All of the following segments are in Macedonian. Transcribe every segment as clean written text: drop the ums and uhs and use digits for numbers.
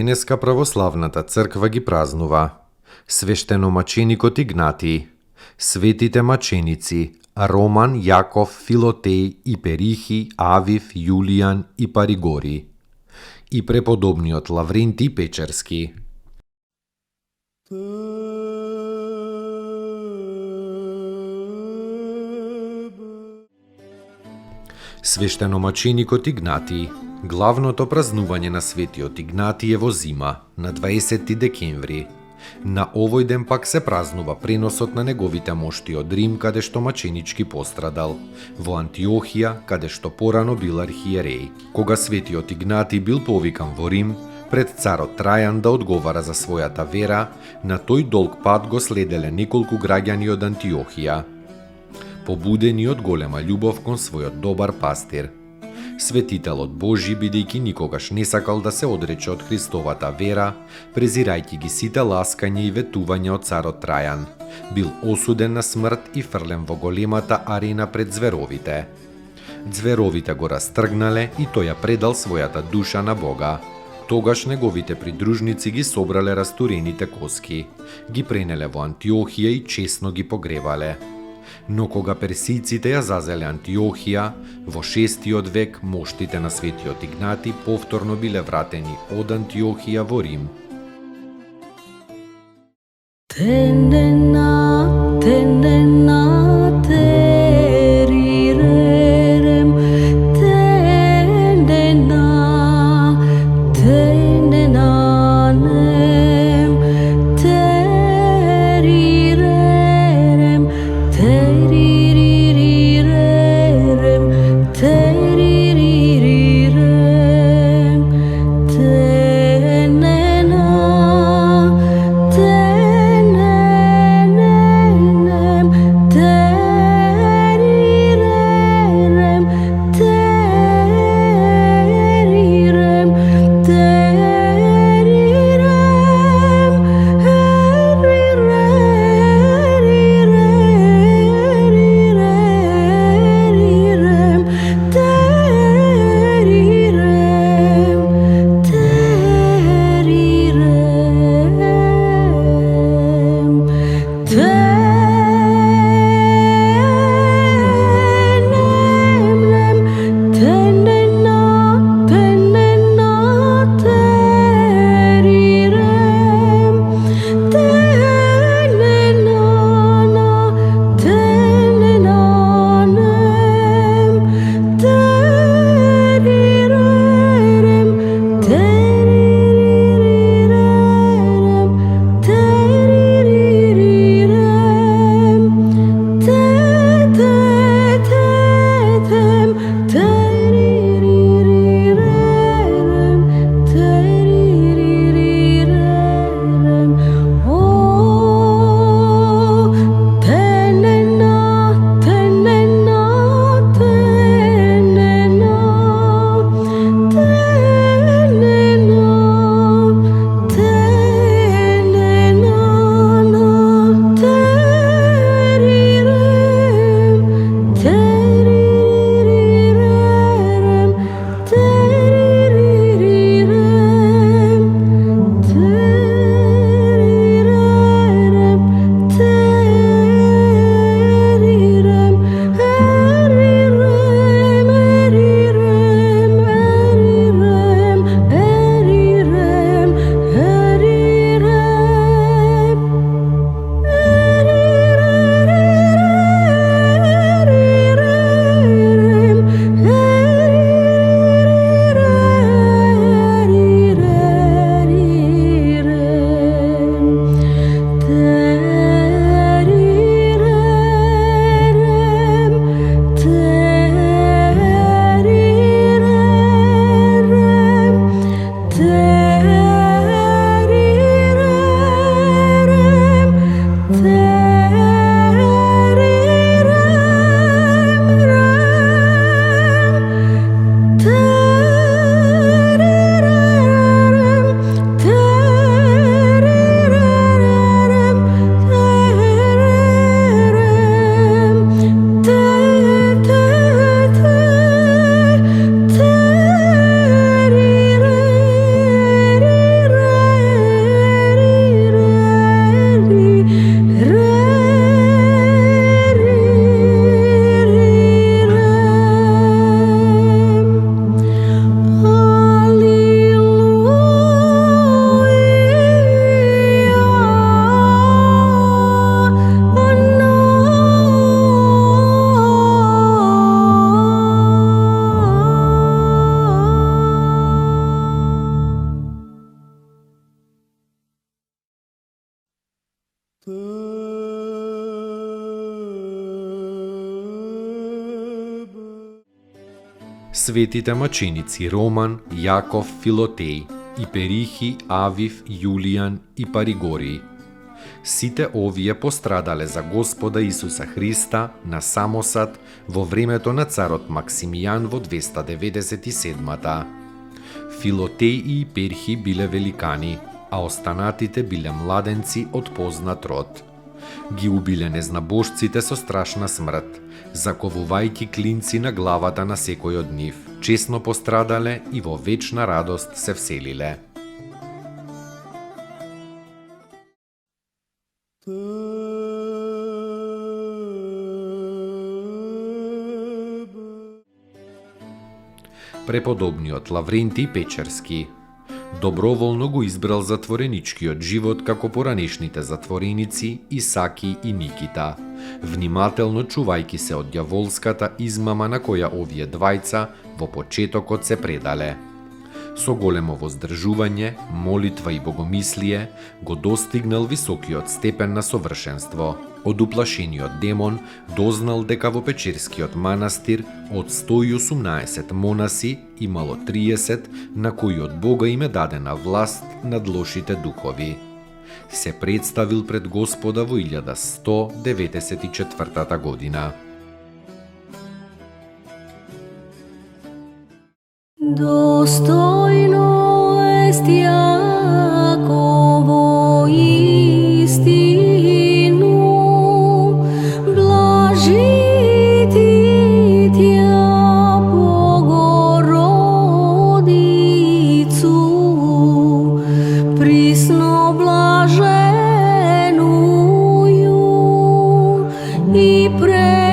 Денеска православната црква ги празнува свештеномаченикот Игнатий, светите маченици Роман, Јаков, Филотеј, Иперихи, Авив, Јулијан и Паригори и преподобниот Лаврентий Печерски. Свештеномаченикот Игнатий. Главното празнување на светиот Игнатий е во зима, на 20 декември. На овој ден пак се празнува преносот на неговите мошти од Рим, каде што маченички пострадал, во Антиохија, каде што порано бил архиереј. Кога светиот Игнатий бил повикан во Рим, пред царот Трајан да одговара за својата вера, на тој долг пат го следеле неколку граѓани од Антиохија, побудени од голема љубов кон својот добар пастир. Светителот Божи, бидејќи никогаш не сакал да се одрече од Христовата вера, презирајќи ги сите ласкања и ветувања од царот Трајан, бил осуден на смрт и фрлен во големата арена пред зверовите. Зверовите го растргнале и тој ја предал својата душа на Бога. Тогаш неговите придружници ги собрале растурените коски, ги пренеле во Антиохија и честно ги погребале. Но кога персиците ја зазеле Антиохија, во 6 век моштите на светиот Игнатий повторно биле вратени од Антиохија во Рим. Te Светите маченици Роман, Јаков, Филотеј, и Перихи, Авив, Јулијан и Паригорий. Сите овие пострадале за Господа Исуса Христа на самосад во времето на царот Максимијан во 297-та. Филотеј и Перхи биле великани, а останатите биле младенци од познат род. Ги убиле незнабожците со страшна смрт, заковувајќи клинци на главата на секој од нив. Чесно пострадале и во вечна радост се вселиле. Преподобниот Лаврентиј Печерски доброволно го избрал затвореничкиот живот како поранешните затвореници Исаки и Никита, внимателно чувајќи се од ѓаволската измама на која овие двајца во почетокот се предале. Со големо воздржување, молитва и богомислие го достигнал високиот степен на совршенство. Од уплашениот демон дознал дека во Печерскиот манастир од 118 монаси имало 30 на кои од Бога им е дадена власт над лошите духови. Се представил пред Господа во 1194 година. Dostojno est Jakovo istinu, blažiti tja Bogorodicu, prisno blaženuju i prene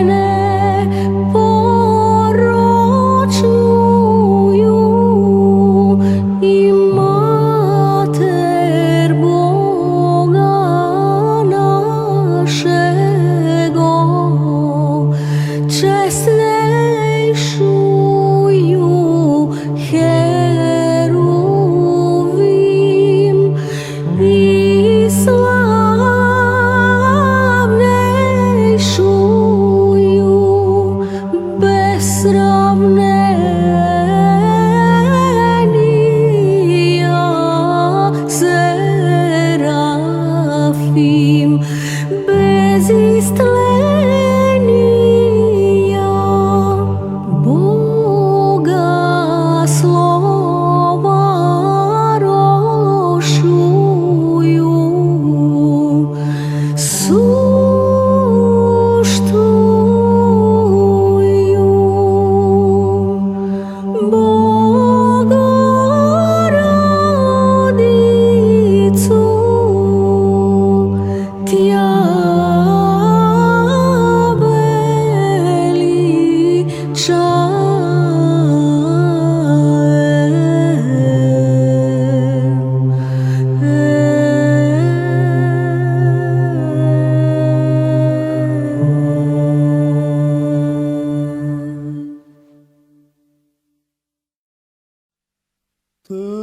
Te